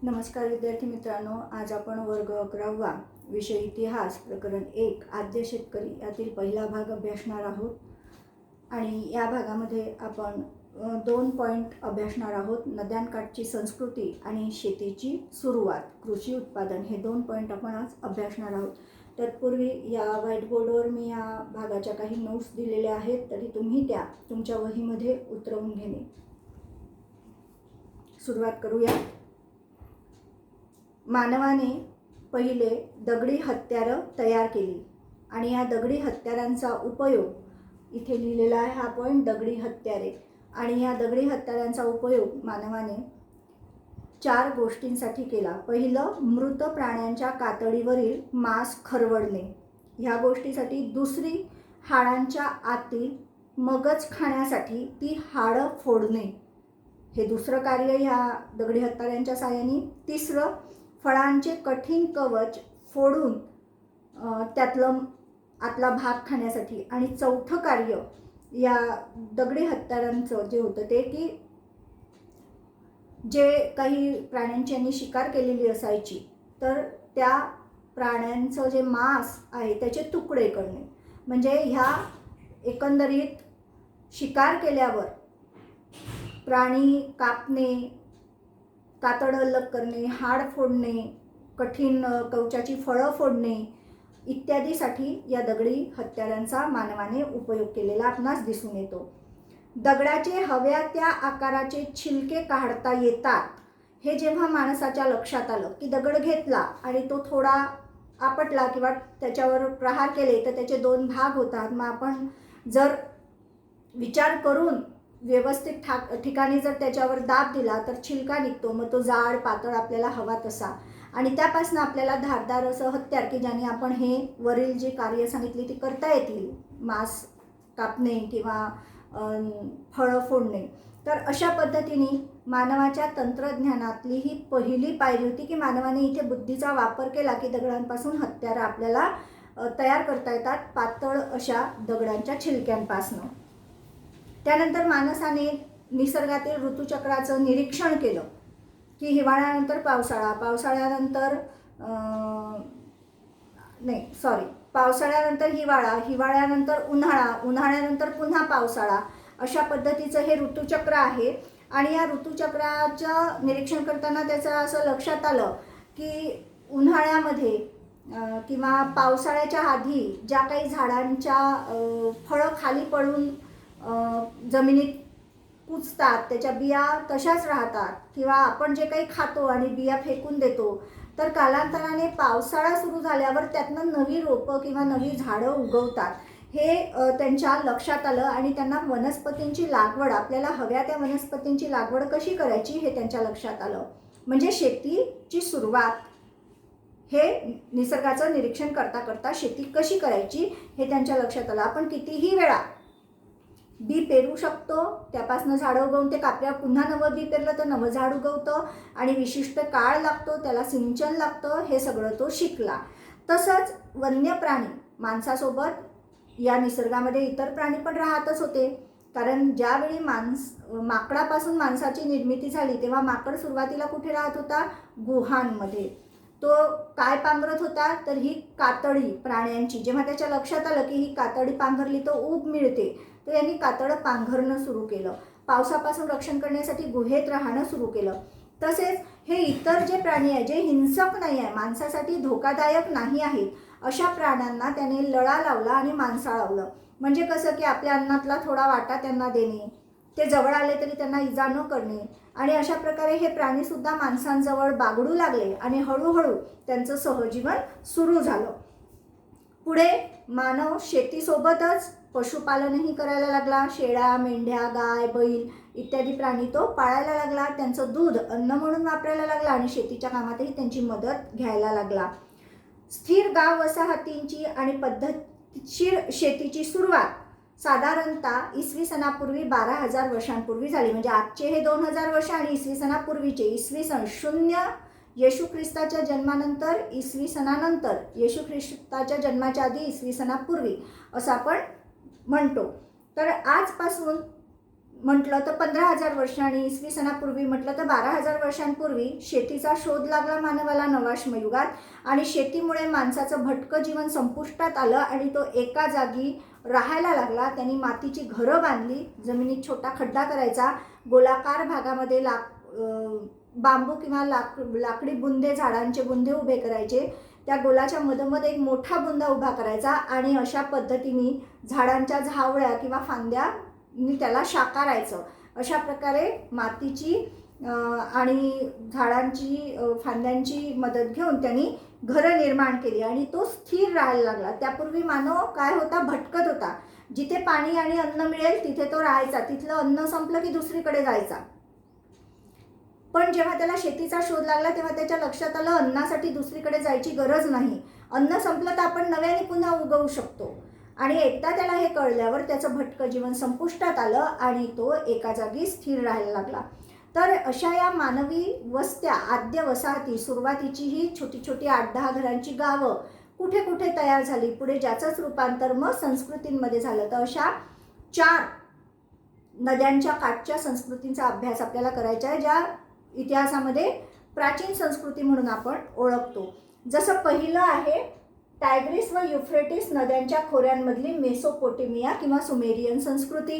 नमस्कार विद्यार्थी मित्रांनो, आज आपण वर्ग 11वा विषय इतिहास प्रकरण 1 आद्य शेतकरी यातील पहिला भाग अभ्यासणार आहोत. आणि या भागामध्ये आपण 2 पॉईंट अभ्यासणार आहोत. नद्यांकाठची संस्कृती आणि शेतीची सुरुवात, कृषी उत्पादन, हे 2 पॉईंट आपण आज अभ्यासणार आहोत. तत्पूर्वी या व्हाईट बोर्डवर मी या भागाच्या काही नोट्स दिलेल्या आहेत, तरी तुम्ही त्या तुमच्या वहीमध्ये उतरवून घेणे. सुरुवात करूया. मानवाने पहिले दगडी हत्यारं तयार केली आणि या दगडी हत्यारांचा उपयोग इथे लिहिलेला आहे हा पॉईंट, दगडी हत्यारे. आणि या दगडी हत्यारांचा उपयोग मानवाने 4 गोष्टींसाठी केला. पहिलं, मृत प्राण्यांच्या कातडीवरील मांस खरवडणे ह्या गोष्टीसाठी. दुसरी, हाडांच्या आतील मगज खाण्यासाठी ती हाडं फोडणे, हे दुसरं कार्य ह्या दगडी हत्यारांच्या साहाय्याने. तिसरं, फळांचे कठीण कवच फोडून त्यातलं आतला भाग खाण्यासाठी. आणि चौथं कार्य या दगडी हत्यारांचं जे होतं ते की जे काही प्राण्यांची यांनी शिकार केलेली असायची तर त्या प्राण्यांचं जे मांस आहे त्याचे तुकडे करणे. म्हणजे ह्या एकंदरीत शिकार केल्यावर प्राणी कापणे, कातडं अलग करणे, हाड फोडणे, कठीण कवचाची फळं फोडणे इत्यादीसाठी या दगडी हत्यारांचा मानवाने उपयोग केलेला आपणास दिसून येतो. दगडाचे हव्या त्या आकाराचे छिलके काढता येतात हे जेव्हा माणसाच्या लक्षात आलं की दगड घेतला आणि तो थोडा आपटला किंवा त्याच्यावर प्रहार केले तर त्याचे 2 भाग होतात. मग आपण जर विचार करून व्यवस्थित ठिकाणी जर त्याच्यावर दाब दिला तर छिलका निघतो. मग तो जाड पातळ आपल्याला हवा तसा. आणि त्यापासून आपल्याला धारदार असं हत्यार की ज्याने आपण हे वरील जी कार्य सांगितली ती करता येतील, मांस कापणे किंवा फळं फोडणे. तर अशा पद्धतीने मानवाच्या तंत्रज्ञानातली ही पहिली पायरी होती की मानवाने इथे बुद्धीचा वापर केला की दगडांपासून हत्यारं आपल्याला तयार करता येतात, पातळ अशा दगडांच्या छिलक्यांपासून. त्यानंतर माणसाने निसर्गातील ऋतुचक्राचं निरीक्षण केलं की हिवाळ्यानंतर पावसाळा, पावसाळ्यानंतर हिवाळा, हिवाळ्यानंतर उन्हाळा, उन्हाळ्यानंतर पुन्हा पावसाळा, अशा पद्धतीचं हे ऋतुचक्र आहे. आणि या ऋतुचक्राचं निरीक्षण करताना त्याचं असं लक्षात आलं की उन्हाळ्यामध्ये किंवा पावसाळ्याच्या आधी ज्या काही झाडांच्या फळं खाली पडून जमिनीत कुजतात, त्याच्या बिया तशाच राहतात, किंवा आपण जे काही खातो आणि बिया फेकून देतो, तर कालांतराने पावसाळा सुरू झाल्यावर त्यातनं नवी रोपं किंवा नवी झाडं उगवतात. हे त्यांच्या लक्षात आलं आणि त्यांना वनस्पतींची लागवड, आपल्याला हव्या त्या वनस्पतींची लागवड कशी करायची हे त्यांच्या लक्षात आलं. म्हणजे शेतीची सुरुवात हे निसर्गाचं निरीक्षण करता करता शेती कशी करायची हे त्यांच्या लक्षात आलं. आपण कितीही वेळा बी पेरू शकतो, त्यापासून झाडं उगवून ते कापल्यावर पुन्हा नवं बी पेरलं तर नवं झाड उगवतं आणि विशिष्ट काळ लागतो, त्याला सिंचन लागतं, हे सगळं तो शिकला. तसंच वन्य प्राणी माणसासोबत या निसर्गामध्ये इतर प्राणी पण राहतच होते. कारण ज्यावेळी माकडापासून माणसाची निर्मिती झाली तेव्हा माकड सुरुवातीला कुठे राहत होता? गुहांमध्ये. तो काय पांघरत होता? तर ही कातडी प्राण्यांची. जेव्हा त्याच्या लक्षात आलं की ही कातडी पांघरली तर ऊब मिळते, तर यांनी कातडं पांघरणं सुरू केलं. पावसापासून रक्षण करण्यासाठी गुहेत राहणं सुरू केलं. तसेच हे इतर जे प्राणी आहे, जे हिंसक नाही आहे, माणसासाठी धोकादायक नाही आहेत, अशा प्राण्यांना त्याने लळा लावला आणि माणसाळवलं. म्हणजे कसं की आपल्या अन्नातला थोडा वाटा त्यांना देणे, ते जवळ आले तरी त्यांना इजा न करणे. आणि अशा प्रकारे हे प्राणीसुद्धा माणसांजवळ बागडू लागले आणि हळूहळू त्यांचं सहजीवन सुरू झालं. पुढे मानव शेतीसोबतच पशुपालनही करायला लागला. शेळ्या, मेंढ्या, गाय, बैल इत्यादी प्राणी तो पाळायला लागला. त्यांचं दूध अन्न म्हणून वापरायला लागला आणि शेतीच्या कामातही त्यांची मदत घ्यायला लागला. स्थिर गाव वसाहतींची आणि पद्धतशीर शेतीची सुरुवात साधारणतः इसवी सनापूर्वी 12,000 वर्षांपूर्वी झाली. म्हणजे आजचे हे 2,000 वर्ष आणि इसवी सनापूर्वीचे, इसवी सन 0 येशू ख्रिस्ताच्या जन्मानंतर, इसवी सनानंतर, येशू ख्रिस्ताच्या जन्माच्या आधी, इसवी सनापूर्वी असं आपण म्हणतो. तर आजपासून म्हटलं तर 15,000 वर्ष आणि इसवी सणापूर्वी म्हटलं तर 12,000 वर्षांपूर्वी शेतीचा शोध लागला मानवाला नव्या श्मयुगात. आणि शेतीमुळे माणसाचं भटकं जीवन संपुष्टात आलं आणि तो एका जागी राहायला लागला. त्यांनी मातीची घरं बांधली, जमिनीत छोटा खड्डा करायचा, गोलाकार भागामध्ये बांबू किंवा लाकडी बुंदे, झाडांचे बुंदे उभे करायचे, त्या गोलाच्या मधोमध एक मोठा बुंदा उभा करायचा आणि अशा पद्धतीने झाडांच्या झावळ्या किंवा फांद्यानी त्याला शाकारायचं. अशा प्रकारे मातीची आणि झाडांची फांद्यांची मदत घेऊन त्यांनी घरं निर्माण केली आणि तो स्थिर राहायला लागला. त्यापूर्वी मानव काय होता, भटकत होता. जिथे पाणी आणि अन्न मिळेल तिथे तो राहायचा, तिथलं अन्न संपलं की दुसरीकडे जायचा. पण जेव्हा त्याला शेतीचा शोध लागला तेव्हा त्याच्या लक्षात आलं अन्नासाठी दुसरीकडे जायची गरज नाही, अन्न संपलं तर आपण नव्याने पुन्हा उगवू शकतो. आणि एकदा त्याला हे कळल्यावर त्याचं भटकं जीवन संपुष्टात आलं आणि तो एका जागी स्थिर राहायला लागला. तर अशा या मानवी वस्त्या, आद्य वसाहती, सुरुवातीची ही छोटी छोटी 8-10 घरांची गावं कुठे कुठे तयार झाली, पुढे ज्याचंच रूपांतर मग संस्कृतींमध्ये झालं. तर अशा 4 नद्यांच्या काठच्या संस्कृतींचा अभ्यास आपल्याला करायचा आहे, ज्या इतिहासामध्ये प्राचीन संस्कृती म्हणून आपण ओळखतो. जसं पहिलं आहे टायग्रिस व युफ्रेटिस नद्यांच्या खोऱ्यांमधली मेसोपोटेमिया किंवा सुमेरियन संस्कृती.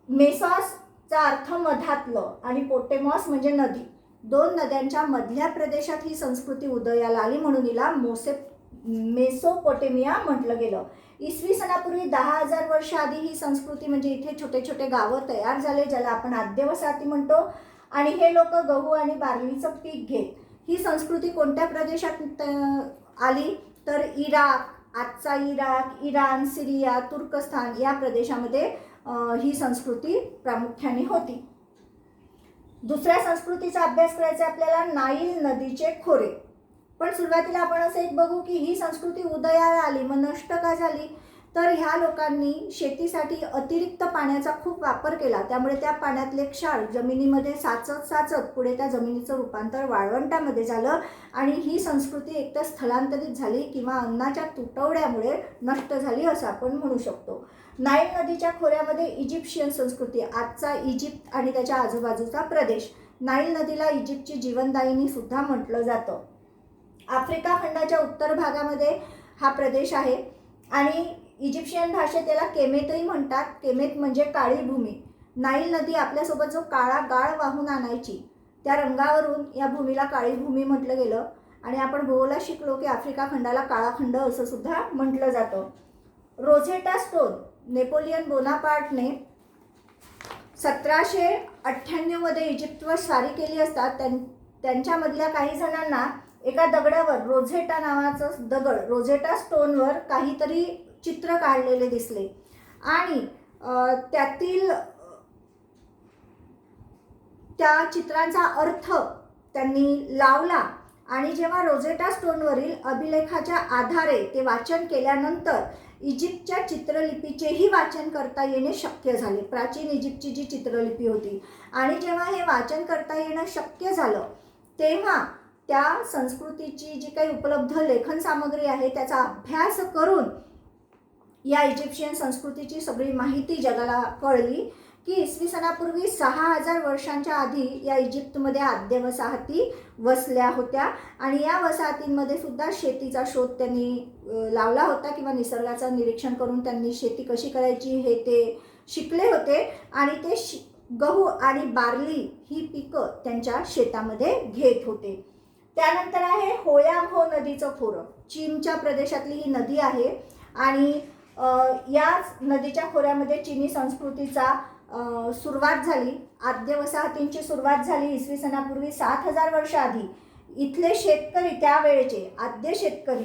मेसॉसचा अर्थ मधातलं आणि पोटेमॉस म्हणजे नदी. 2 नद्यांच्या मधल्या प्रदेशात ही संस्कृती उदयाला आली म्हणून हिला मेसोपोटेमिया म्हटलं गेलं. इसवी सणापूर्वी 10,000 वर्ष आधी ही संस्कृती म्हणजे इथे छोटे छोटे गावं तयार झाले, ज्याला आपण आद्य वसाहती म्हणतो. आणि हे लोक गहू आणि बार्लीचं पीक घेत. ही संस्कृती कोणत्या प्रदेशात आली तर इराक, आजचा इराक, इराण, सिरिया, तुर्कस्तान या प्रदेशामध्ये ही संस्कृती प्रामुख्याने होती. दुसऱ्या संस्कृतीचा अभ्यास करायचा आपल्याला, नाईल नदीचे खोरे. पण सुरुवातीला आपण असं एक बघू की ही संस्कृती उदयाला आली, मग नष्ट का झाली. तर ह्या लोकांनी शेतीसाठी अतिरिक्त पाण्याचा खूप वापर केला, त्यामुळे त्या पाण्यातले क्षार जमिनीमध्ये साचत साचत पुढे त्या जमिनीचं रूपांतर वाळवंटामध्ये झालं आणि ही संस्कृती एकतर स्थलांतरित झाली किंवा अन्नाच्या तुटवड्यामुळे नष्ट झाली असं आपण म्हणू शकतो. नाईल नदीच्या खोऱ्यामध्ये इजिप्शियन संस्कृती, आजचा इजिप्त आणि त्याच्या आजूबाजूचा प्रदेश. नाईल नदीला इजिप्तची जीवनदायिनी सुद्धा म्हटलं जातं. आफ्रिका खंडाच्या उत्तर भागामध्ये हा प्रदेश आहे आणि इजिप्शियन भाषेत त्याला केमेतही म्हणतात. केमेत म्हणजे काळी भूमी. नाईल नदी आपल्यासोबत जो काळा गाळ वाहून आणायची, त्या रंगावरून या भूमीला काळी भूमी म्हटलं गेलं. आणि आपण भूगोलात शिकलो की आफ्रिका खंडाला काळा खंड असं सुद्धा म्हटलं जातं. रोझेटा स्टोन नेपोलियन बोनापार्टने 1798 मध्ये इजिप्तवर स्वारी केली असता त्यांच्यामधल्या काही जणांना एका दगडावर, रोझेटा नावाचं दगड, रोझेटा स्टोनवर काहीतरी चित्र काढलेले दिसले आणि त्यातील त्या चित्रांचा अर्थ त्यांनी लावला. आणि जेव्हा रोझेटा स्टोनवरील अभिलेखाच्या आधारे ते वाचन केल्यानंतर इजिप्तच्या चित्रलिपीचेही वाचन करता येणे शक्य झाले. प्राचीन इजिप्तची जी चित्रलिपी होती आणि जेव्हा हे वाचन करता येणं शक्य झालं तेव्हा त्या संस्कृतीची जी काही उपलब्ध लेखन सामग्री आहे त्याचा अभ्यास करून या इजिप्शियन संस्कृतीची सगळी माहिती जगाला कळली की इसवी सणापूर्वी 6,000 वर्षांच्या आधी या इजिप्तमध्ये आद्य वसाहती वसल्या होत्या आणि या वसाहतींमध्ये सुद्धा शेतीचा शोध त्यांनी लावला होता किंवा निसर्गाचं निरीक्षण करून त्यांनी शेती कशी करायची हे ते शिकले होते आणि ते गहू आणि बार्ली ही पिकं त्यांच्या शेतामध्ये घेत होते. त्यानंतर आहे होयांग-हो नदीचं खोरं. चीनच्या प्रदेशातली ही नदी आहे आणि याच नदीच्या खोऱ्यामध्ये चीनी संस्कृतीचा सुरुवात झाली. आद्य वसाहतींची सुरुवात झाली इसवी सणापूर्वी 7,000 वर्ष आधी. इथले शेतकरी, त्यावेळेचे आद्य शेतकरी,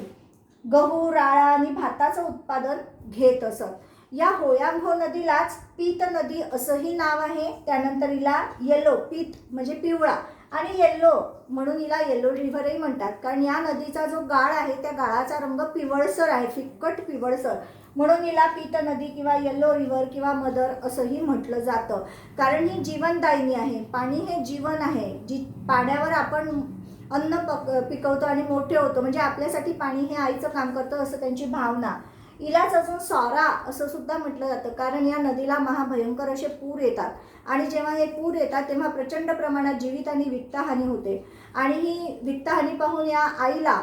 गहू, राळा आणि भाताचं उत्पादन घेत असत. या होयांग-हो नदीलाच पीत नदी असंही नाव आहे. त्यानंतर हिला येलो, पीत म्हणजे पिवळा आणि येल्लो म्हणून हिला येल्लो रिव्हरही म्हणतात, कारण या नदीचा जो गाळ आहे त्या गाळाचा रंग पिवळसर आहे, फिक्कट पिवळसर, म्हणून हिला पीत नदी किंवा येल्लो रिव्हर किंवा मदर असंही म्हटलं जातं. कारण ही जीवनदायिनी आहे. पाणी हे जीवन आहे. जी पाण्यावर आपण अन्न पिकवतो आणि मोठे होतो, म्हणजे आपल्यासाठी पाणी हे आईचं काम करतं असं त्यांची भावना. हिलाच अजून सौरा असं सुद्धा म्हटलं जातं, कारण या नदीला महाभयंकर असे पूर येतात आणि जेव्हा हे पूर येतात तेव्हा प्रचंड प्रमाणात जीवित आणि वित्तहानी होते आणि ही वित्तहानी पाहून या आईला,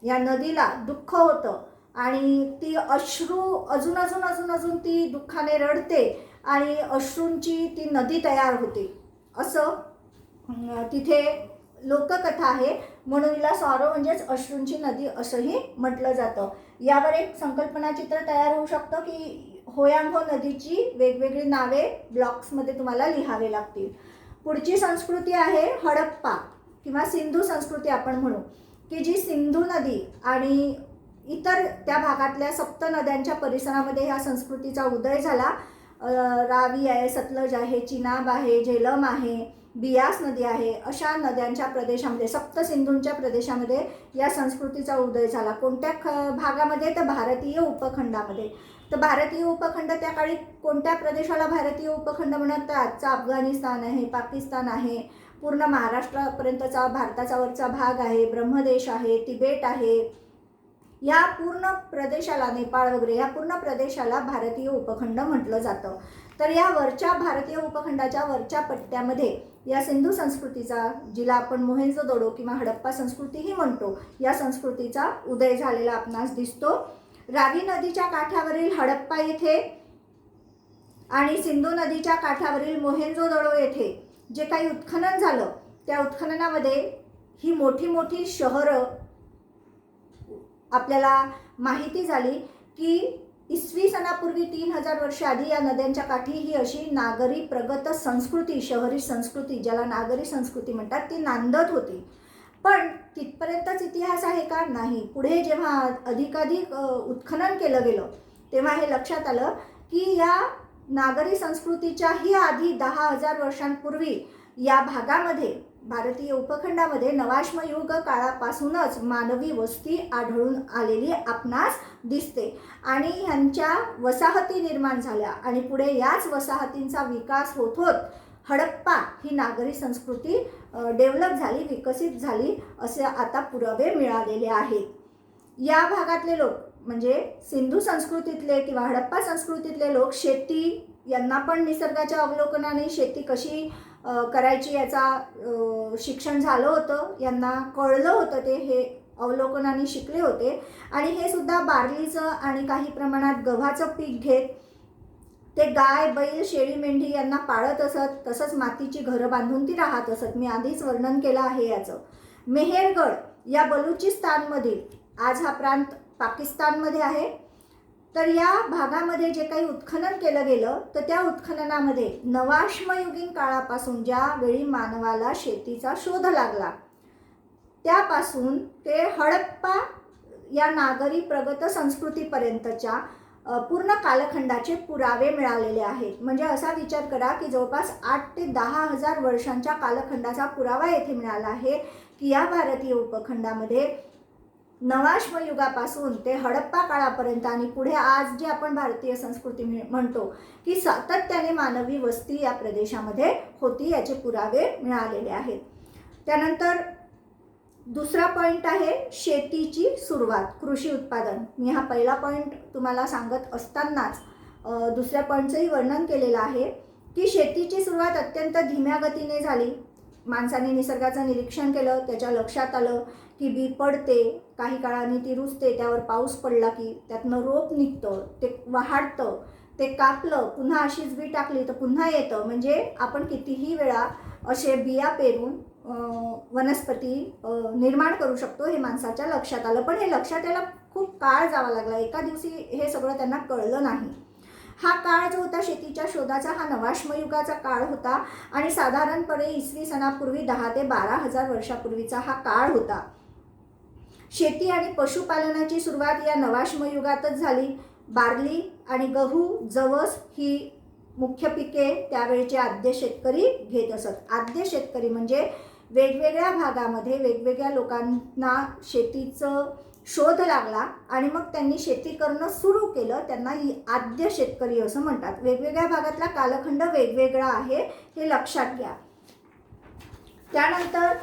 या नदीला दुःख होतं आणि ती अश्रू अजून अजून अजून अजून ती दुःखाने रडते आणि अश्रूंची ती नदी तयार होते असं तिथे लोककथा आहे. म्हणून हिला सौरो म्हणजेच अश्रूंची नदी असंही म्हटलं जातं. यावर एक संकल्पनाचित्र तयार होऊ शकतं की होयांगो नदीची वेगवेगळी नावे ब्लॉक्समध्ये तुम्हाला लिहावे लागतील. पुढची संस्कृती आहे हडप्पा किंवा सिंधू संस्कृती आपण म्हणू, की जी सिंधू नदी आणि इतर त्या भागातल्या सप्त नद्यांच्या परिसरामध्ये ह्या संस्कृतीचा उदय झाला. रावी आहे, सतलज आहे, चिनाब आहे, झेलम आहे, बियास नदी आहे, अशा नद्यांच्या प्रदेशामध्ये सप्त सिंधूंच्या प्रदेशामध्ये या संस्कृतीचा उदय झाला. कोणत्या भागामध्ये? तर भारतीय उपखंडामध्ये. तर भारतीय उपखंड त्या काळी कोणत्या प्रदेशाला भारतीय उपखंड म्हणतात? तर आजचा अफगाणिस्तान आहे, पाकिस्तान आहे, पूर्ण महाराष्ट्रापर्यंतचा भारताचा वरचा भाग आहे, ब्रह्मदेश आहे, तिबेट आहे, या पूर्ण प्रदेशाला, नेपाळ वगैरे या पूर्ण प्रदेशाला भारतीय उपखंड म्हटलं जातं. तर या वरच्या भारतीय उपखंडाच्या वरच्या पट्ट्यामध्ये या सिंधू संस्कृतीचा, जिला आपण मोहेंजोदडो किंवा हडप्पा संस्कृतीही म्हणतो, या संस्कृतीचा उदय झालेला आपणास दिसतो. रावी नदीच्या काठावरील हडप्पा येथे आणि सिंधू नदीच्या काठावरील मोहेंजोदडो येथे जे काही उत्खनन झालं त्या उत्खननामध्ये ही मोठी मोठी शहरं आपल्याला माहिती झाली की इसवी सनापूर्वी 3000 वर्ष आधी या नद्यांच्या काठी ही अशी नागरी प्रगत संस्कृती, शहरी संस्कृती, ज्याला नागरी संस्कृती म्हणतात, ती नांदत होती. पण तिथपर्यंतच इतिहास आहे का? नाही. पुढे जेव्हा अधिकाधिक उत्खनन केलं गेलं तेव्हा हे लक्षात आलं की या नागरी संस्कृतीच्याही आधी 10,000 वर्षांपूर्वी या भागामध्ये, भारतीय उपखंडामध्ये नवाश्मयुग काळापासूनच मानवी वस्ती आढळून आलेली आपणास दिसते आणि ह्यांच्या वसाहती निर्माण झाल्या आणि पुढे याच वसाहतींचा विकास होत होत हडप्पा ही नागरी संस्कृती डेव्हलप झाली, विकसित झाली असे आता पुरावे मिळालेले आहेत. या भागातले लोक म्हणजे सिंधू संस्कृतीतले किंवा हडप्पा संस्कृतीतले लोक शेती, यांना पण निसर्गाच्या अवलोकनाने शेती कशी करायची याचा शिक्षण झालं होतं, यांना कळलं होतं, ते हे अवलोकनाने शिकले होते आणि हे सुद्धा बार्लीचं आणि काही प्रमाणात गव्हाचं पीक घेत ते गाय, बैल, शेळी, मेंढी यांना पाळत असत. तसंच मातीची घरं बांधून ती राहत असत. मी आधीच वर्णन केलं आहे याचं. मेहेरगड या बलुचिस्तानमधील, आज हा प्रांत पाकिस्तानमध्ये आहे, तर या भागामध्ये जे काही उत्खनन केलं गेलं तर त्या उत्खननामध्ये नवाश्मयुगीन काळापासून ज्यावेळी मानवाला शेतीचा शोध लागला त्यापासून ते हडप्पा या नागरी प्रगत संस्कृतीपर्यंतच्या पूर्ण कालखंडाचे पुरावे मिळालेले आहेत. म्हणजे असा विचार करा की जवळपास 8 ते 10,000 वर्षांच्या कालखंडाचा पुरावा येथे मिळाला आहे की या भारतीय उपखंडामध्ये नवाश्मयुगापासून ते हडप्पा काळापर्यंत आणि पुढे आज जे आपण भारतीय संस्कृती म्हणतो की सातत्याने मानवी वस्ती या प्रदेशामध्ये होती, याचे पुरावे मिळालेले आहेत. त्यानंतर दुसरा पॉईंट आहे शेतीची सुरुवात, कृषी उत्पादन. मी हा पहिला पॉईंट तुम्हाला सांगत असतानाच दुसऱ्या पॉईंटचंही वर्णन केलेलं आहे की शेतीची सुरुवात अत्यंत धीम्या गतीने झाली. माणसाने निसर्गाचं निरीक्षण केलं, त्याच्या लक्षात आलं की बी पडते, काही काळाने ती रुजते, त्यावर पाऊस पडला की त्यातनं रोप निघतं, ते वाढतं, ते कापलं, पुन्हा अशीच बी टाकली तर पुन्हा येतं. म्हणजे आपण कितीही वेळा असे बिया पेरून वनस्पती निर्माण करू शकतो, हे माणसाच्या लक्षात आलं. पण हे लक्षात यायला खूप काळ जावा लागला, एका दिवशी हे सगळं त्यांना कळलं नाही. हा काळ जो होता शेतीच्या शोधाचा, हा नवाश्मयुगाचा काळ होता आणि साधारणपणे इसवी सनापूर्वी 10 ते 12,000 वर्षापूर्वीचा हा काळ होता. शेती आणि पशुपालनाची सुरुवात या नवाश्मयुगातच झाली. बार्ली आणि गहू, जवस ही मुख्य पिके त्यावेळचे आद्य शेतकरी घेत असत. आद्य शेतकरी म्हणजे वेगवेगळ्या भागामध्ये वेगवेगळ्या लोकांना शेतीचं शोध लागला आणि मग त्यांनी शेती करणं सुरू केलं, त्यांना आद्य शेतकरी असं म्हणतात. वेगवेगळ्या भागातला कालखंड वेगवेगळा आहे, हे लक्षात घ्या. त्यानंतर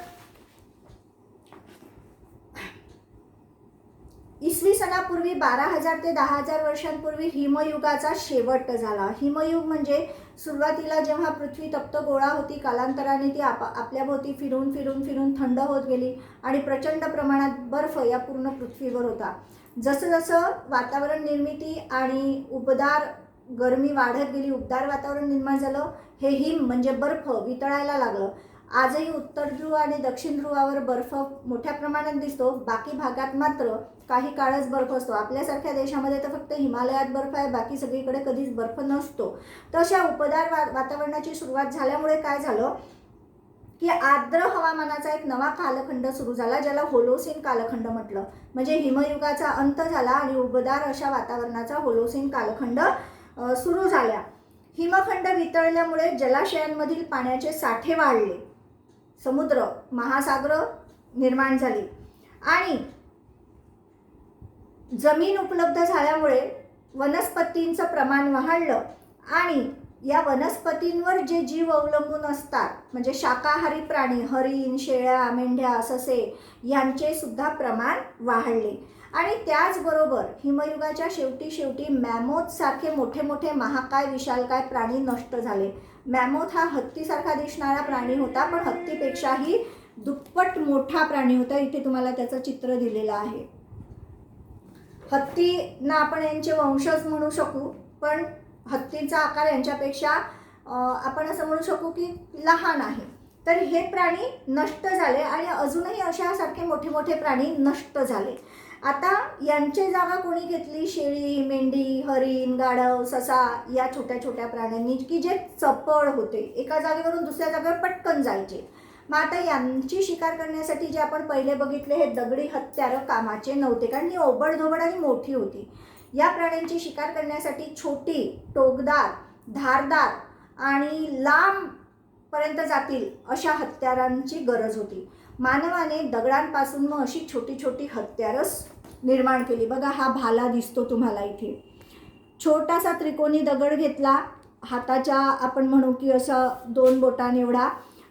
इसवी सणापूर्वी 12,000 ते 10,000 वर्षांपूर्वी हिमयुगाचा शेवट झाला. हिमयुग म्हणजे सुरुवातीला जेव्हा पृथ्वी तप्त गोळा होती, कालांतराने ती आपल्याभोवती फिरून फिरून फिरून थंड होत गेली आणि प्रचंड प्रमाणात बर्फ या पूर्ण पृथ्वीवर होता. जसं जसं वातावरण निर्मिती आणि उबदार गरमी वाढत गेली, उबदार वातावरण निर्माण झालं, हे हिम म्हणजे बर्फ वितळायला लागलं. आजही उत्तर ध्रुव आणि दक्षिण ध्रुवावर बर्फ मोठ्या प्रमाणात दिसतो. बाकी भागात मात्र काही काळच बर्फ असतो. आपल्यासारख्या देशामध्ये तर फक्त हिमालयात बर्फ आहे, बाकी सगळीकडे कधीच बर्फ नसतो. तर अशा उपदार वातावरणाची सुरुवात झाल्यामुळे काय झालं की आर्द्र हवामानाचा एक नवा कालखंड सुरू झाला, ज्याला होलोसीन कालखंड म्हटलं. म्हणजे हिमयुगाचा अंत झाला आणि उबदार अशा वातावरणाचा होलोसीन कालखंड सुरू झाला. हिमखंड वितळल्यामुळे जलाशयांमधील पाण्याचे साठे वाढले, समुद्र महासागर निर्माण झाली आणि जमीन उपलब्ध झाल्यामुळे वनस्पतींचं प्रमाण वाढलं आणि या वनस्पतींवर जे जीव अवलंबून असतात, म्हणजे शाकाहारी प्राणी, हरिण, शेळ्या, मेंढ्या, ससे यांचे सुद्धा प्रमाण वाढले. आणि त्याचबरोबर हिमयुगाच्या शेवटी मॅमोथ सारखे मोठे मोठे महाकाय विशालकाय प्राणी नष्ट झाले. मॅमोथ हा हत्तीसारखा दिसणारा प्राणी होता, पण हत्तीपेक्षाही दुप्पट मोठा प्राणी होता. इथे तुम्हाला त्याचं चित्र दिलेलं आहे. हत्तींना आपण यांचे वंशज म्हणू शकू, पण हत्तीचा आकार यांच्यापेक्षा आपण असं म्हणू शकू की लहान आहे. तर हे प्राणी नष्ट झाले आणि अजूनही अशासारखे मोठे मोठे प्राणी नष्ट झाले. आता यांची जागा कोणी घेतली? शेळी, मेंढी, हरिण, गाढव, ससा या छोट्या छोट्या प्राण्यांनी, की जे चपळ होते, एका जागेवरून दुसऱ्या जागेवर पटकन जायचे. मग आता यांची शिकार करण्यासाठी जे आपण पहिले बघितले हे दगडी हत्यारं कामाचे नव्हते, कारण ही ओबडधोबड आणि मोठी होती. या प्राण्यांची शिकार करण्यासाठी छोटी, टोकदार, धारदार आणि लांब पर्यंत जातील अशा हत्यारांची गरज होती. मानवाने दगडांपासून मग अशी छोटी छोटी हत्यारं निर्माण केली. बघा, हा भाला दिसतो तुम्हाला इथे. छोटासा त्रिकोणी दगड घेतला, हाताच्या आपण म्हणू की असं 2 बोटांनी एवढा,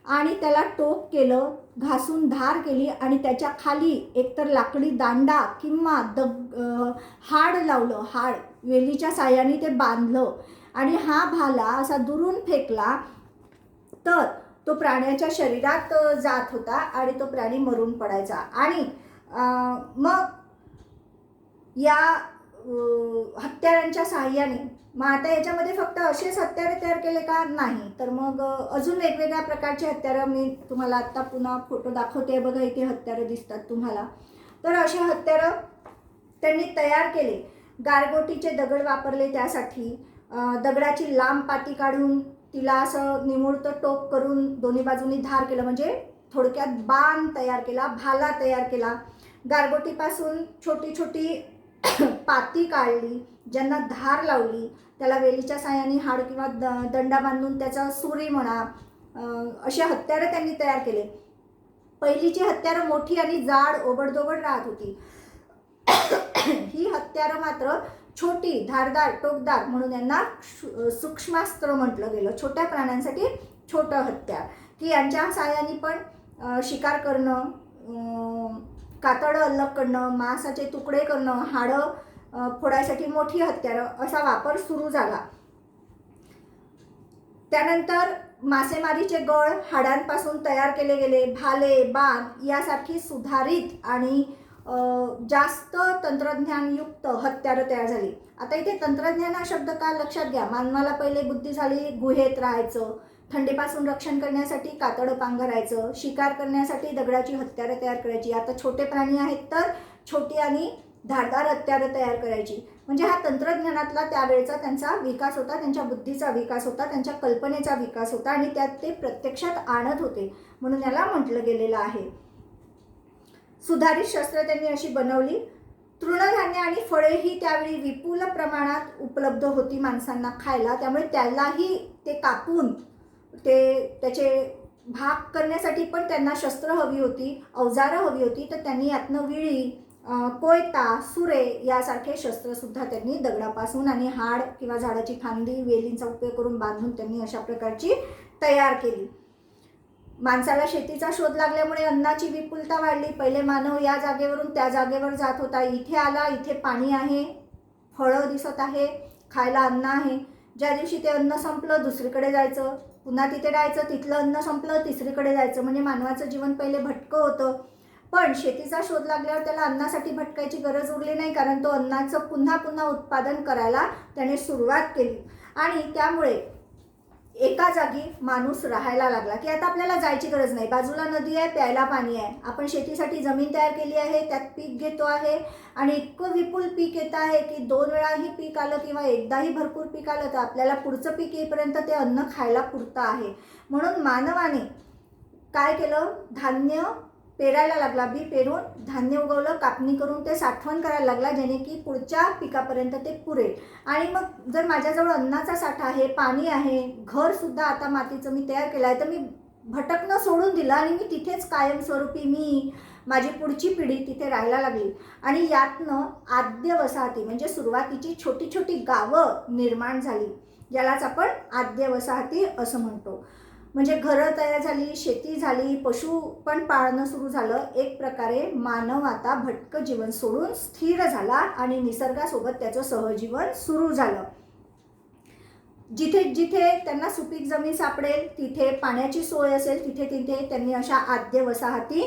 आणि त्याला टोक केलं, घासून धार केली आणि त्याच्या खाली एकतर लाकडी दांडा किंवा हाड लावलं. हाड वेलीच्या साह्याने ते बांधलं आणि हा भाला असा दुरून फेकला तर तो प्राण्याच्या शरीरात जात होता आणि तो प्राणी मरून पडायचा. आणि मग या हत्यारांच्या साह्याने, मग आता याच्यामध्ये फक्त असेच हत्यारे तयार केले का? नाही, तर मग अजून वेगवेगळ्या प्रकारचे हत्यारं मी तुम्हाला आत्ता पुन्हा फोटो दाखवते. बघा, इथे हत्यारं दिसतात तुम्हाला. तर असे हत्यारं त्यांनी तयार केले. गारगोटीचे दगड वापरले त्यासाठी. दगडाची लांब पाती काढून तिला असं निमुळतं टोक करून दोन्ही बाजूनी धार केलं, म्हणजे थोडक्यात बाण तयार केला, भाला तयार केला. गारगोटीपासून छोटी छोटी पाती काढली, ज्यांना धार लावली, त्याला वेलीच्या साह्याने हाड किंवा दंडा बांधून त्याचा सुरी म्हणा, अशा हत्यारं त्यांनी तयार केले. पहिलीची हत्यारं मोठी आणि जाड ओबडधोबड राहत होती. ही हत्यारं मात्र छोटी, धारदार, टोकदार म्हणून यांना सूक्ष्मास्त्र म्हटलं गेलं. छोट्या प्राण्यांसाठी छोटं हत्यार, की यांच्या साह्याने पण शिकार करणं, कातडं अलग करणं, मांसाचे तुकडे करणं, हाडं फोडायसाठी मोठी हत्यारं असा वापर सुरू झाला. त्यानंतर मासेमारीचे गळ हाडांपासून तयार केले गेले. भाले, बाण यासारखी सुधारित आणि जास्त तंत्रज्ञानयुक्त हत्यारं तयार झाली. आता इथे तंत्रज्ञान हा शब्द का लक्षात घ्या. मानवाला पहिले बुद्धी झाली, गुहेत राहायचं, थंडीपासून रक्षण करण्यासाठी कातडं पांघरायचं, शिकार करण्यासाठी दगडाची हत्यारं तयार करायची. आता छोटे प्राणी आहेत तर छोटी आणि धारदार हत्यारं तयार करायची. म्हणजे हा तंत्रज्ञानातला त्यावेळेचा त्यांचा विकास होता, त्यांच्या बुद्धीचा विकास होता, त्यांच्या कल्पनेचा विकास होता आणि त्यात ते प्रत्यक्षात आणत होते, म्हणून याला म्हटलं गेलेलं आहे. सुधारित शस्त्र त्यांनी अशी बनवली. तृणधान्य आणि फळेही त्यावेळी विपुल प्रमाणात उपलब्ध होती माणसांना खायला, त्यामुळे त्यालाही ते कापून त्याचे भाग करण्यासाठी पण त्यांना शस्त्र हवी होती, अवजारं हवी होती. तर त्यांनी यातनं विळी, कोयता, सुरे यासारखे शस्त्रसुद्धा त्यांनी दगडापासून आणि हाड किंवा झाडाची फांदी, वेलींचा उपयोग करून बांधून त्यांनी अशा प्रकारची तयार केली. माणसाला शेतीचा शोध लागल्यामुळे अन्नाची विपुलता वाढली. पहिले मानव या जागेवरून त्या जागेवर जात होता. इथे आला, इथे पाणी आहे, फळं दिसत आहे, खायला अन्न आहे. ज्या दिवशी ते अन्न संपलं दुसरीकडे जायचं, पुन्हा तिथे राहायचं, तिथलं अन्न संपलं तिसरीकडे जायचं. म्हणजे मानवाचं जीवन पहिले भटकं होतं. पण शेतीचा शोध लागल्यावर त्याला अन्नासाठी भटकायची गरज उरली नाही, कारण तो अन्नाचं पुन्हा पुन्हा उत्पादन करायला त्याने सुरुवात केली. आणि त्यामुळे एका जागी माणूस राहायला लागला की आता आपल्याला जायची गरज नाही, बाजूला नदी आहे, प्यायला पाणी आहे, आपण शेतीसाठी जमीन तयार केली आहे, त्यात पीक घेतो आहे आणि इतकं विपुल पीक येत आहे की 2 वेळाही पीक आलं किंवा एकदाही भरपूर पीक आलं तर आपल्याला पुढचं पीक येईपर्यंत ते अन्न खायला पुरतं आहे. म्हणून मानवाने काय केलं, धान्य पेरायला लागला, बी पेरून धान्य उगवलं, कापणी करून ते साठवण करायला लागला, जेणे की पुढच्या पिकापर्यंत ते पुरेल. आणि मग जर माझ्याजवळ अन्नाचा साठा आहे, पाणी आहे, घरसुद्धा आता मातीचं मी तयार केलं आहे, तर मी भटकणं सोडून दिलं आणि मी तिथेच कायमस्वरूपी माझी पुढची पिढी तिथे राहायला लागली. आणि यातनं आद्य वसाहती म्हणजे सुरुवातीची छोटी छोटी गावं निर्माण झाली, ज्यालाच आपण आद्य वसाहती असं म्हणतो. म्हणजे घरं तयार झाली, शेती झाली, पशु पण पाळणं सुरू झालं. एक प्रकारे मानव आता भटकं जीवन सोडून स्थिर झाला आणि निसर्गासोबत त्याचं सहजीवन सुरू झालं. जिथे जिथे त्यांना सुपीक जमीन सापडेल, तिथे पाण्याची सोय असेल, तिथे तिथे त्यांनी अशा आद्य वसाहती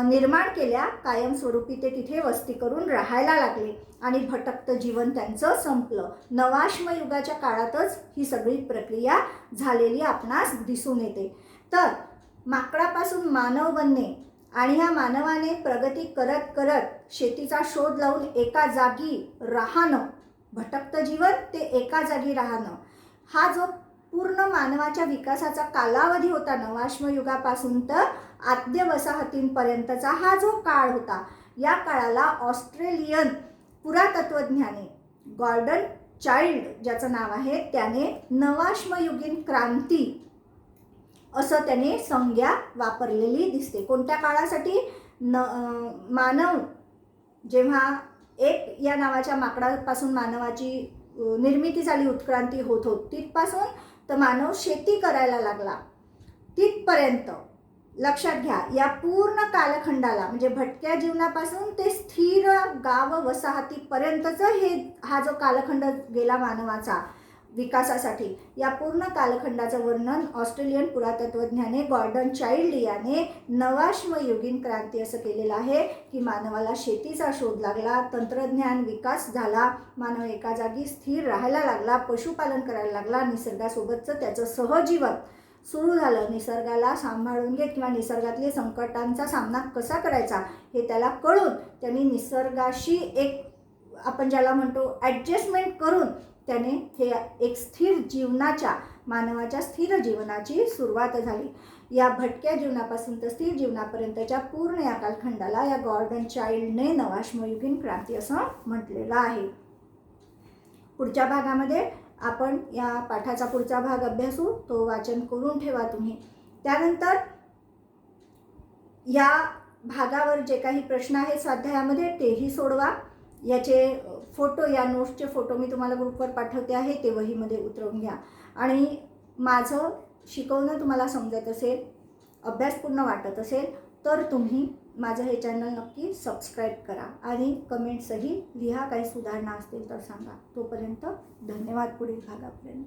निर्माण केल्या. कायमस्वरूपी ते तिथे वस्ती करून राहायला लागले आणि भटकतं जीवन त्यांचं संपलं. नवाश्म युगाच्या काळातच ही सगळी प्रक्रिया झालेली आपणास दिसून येते. तर माकडापासून मानव बनणे आणि ह्या मानवाने प्रगती करत करत शेतीचा शोध लावून एका जागी राहणं, भटकतं जीवन ते एका जागी राहणं, हा जो पूर्ण मानवाच्या विकासाचा कालावधी होता, नवाश्म युगापासून तर आद्य वसाहतींपर्यंतचा हा जो काळ होता, या काळाला ऑस्ट्रेलियन पुरातत्वज्ञाने गॉर्डन चाइल्ड ज्याचं नाव आहे त्याने नवाश्मयुगीन क्रांती असं त्याने संज्ञा वापरलेली दिसते. कोणत्या काळासाठी? मानव जेव्हा एक या नावाच्या माकडापासून मानवाची निर्मिती झाली, उत्क्रांती होत तिथपासून तर मानव शेती करायला लागला तिथपर्यंत. लक्षात घ्या, या पूर्ण कालखंडाला म्हणजे भटक्या जीवनापासून ते स्थिर गाव वसाहतीपर्यंतचं हा जो कालखंड गेला मानवाचा विकासासाठी, या पूर्ण कालखंडाचं वर्णन ऑस्ट्रेलियन पुरातत्वज्ञाने गॉर्डन चाइल्ड याने नवाश्मयुगीन क्रांती असं केलेलं आहे की मानवाला शेतीचा शोध लागला, तंत्रज्ञान विकास झाला, मानव एका जागी स्थिर राहायला लागला, पशुपालन करायला लागला, निसर्गासोबतचं त्याचं सहजीवन सुरू झालं. निसर्गाला सांभाळून घेत किंवा निसर्गातले संकटांचा सामना कसा करायचा हे त्याला कळून त्यांनी निसर्गाशी एक आपण ज्याला म्हणतो ॲडजस्टमेंट करून त्याने हे एक स्थिर जीवनाच्या मानवाच्या स्थिर जीवनाची सुरुवात झाली. या भटक्या जीवनापासून तर स्थिर जीवनापर्यंतच्या पूर्ण या कालखंडाला या गॉर्डन चाइल्डने नवाश्मयुगीन क्रांती असं म्हटलेलं आहे. पुढच्या भागामध्ये आपण या पाठाचा पुढचा भाग अभ्यासू, तो वाचन करून ठेवा तुम्ही. त्यानंतर या भागावर जे काही प्रश्न आहेत स्वाध्यायामध्ये तेही सोडवा. याचे फोटो, या नोट्सचे फोटो मी तुम्हाला ग्रुपवर पाठवते आहे, ते वहीमध्ये उतरवून घ्या. आणि माझं शिकवणं तुम्हाला समजत असेल, अभ्यासपूर्ण वाटत असेल तर तुम्ही माझं हे चॅनल नक्की सबस्क्राईब करा आणि कमेंट्सही लिहा, काही सुधारणा असतील तर सांगा. तोपर्यंत धन्यवाद. पुढील भागापर्यंत.